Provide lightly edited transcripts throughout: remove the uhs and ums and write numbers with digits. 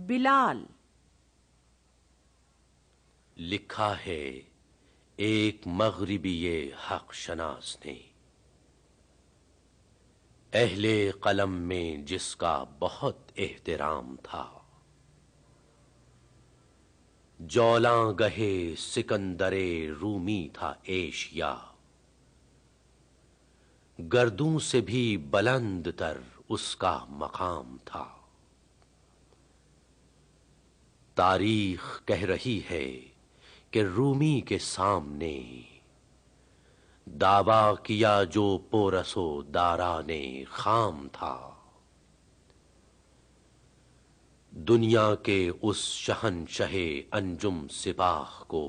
بلال۔ لکھا ہے ایک مغربی حق شناس نے، اہل قلم میں جس کا بہت احترام تھا، جولاں گہے سکندر رومی تھا ایشیا، گردوں سے بھی بلند تر اس کا مقام تھا۔ تاریخ کہہ رہی ہے کہ رومی کے سامنے دعویٰ کیا جو پورس و داران خام تھا، دنیا کے اس شہنشہ انجم سپاہ کو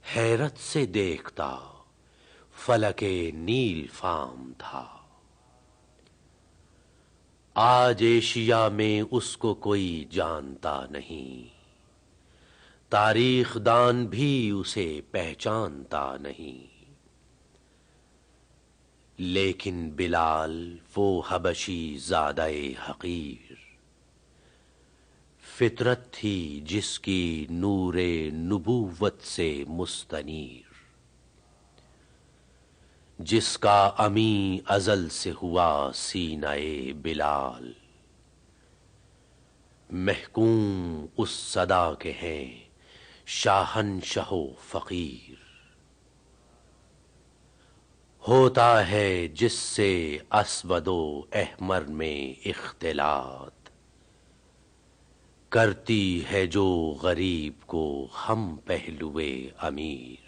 حیرت سے دیکھتا فلک نیل فام تھا۔ آج ایشیا میں اس کو کوئی جانتا نہیں، تاریخ دان بھی اسے پہچانتا نہیں، لیکن بلال وہ حبشی زادہ حقیر، فطرت تھی جس کی نور نبوت سے مستنیر، جس کا امی ازل سے ہوا سینہ بلال، محکوم اس صدا کے ہیں شاہنشاہ و فقیر، ہوتا ہے جس سے اسود و احمر میں اختلاط، کرتی ہے جو غریب کو ہم پہلوے امیر،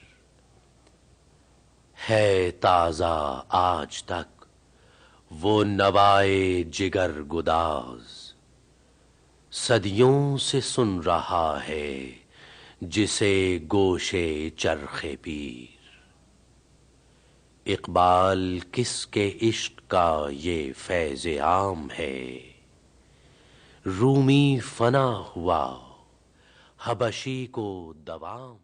ہے تازہ آج تک وہ نوائے جگر گداز، صدیوں سے سن رہا ہے جسے گوشے چرخ پیر، اقبال کس کے عشق کا یہ فیض عام ہے، رومی فنا ہوا حبشی کو دوام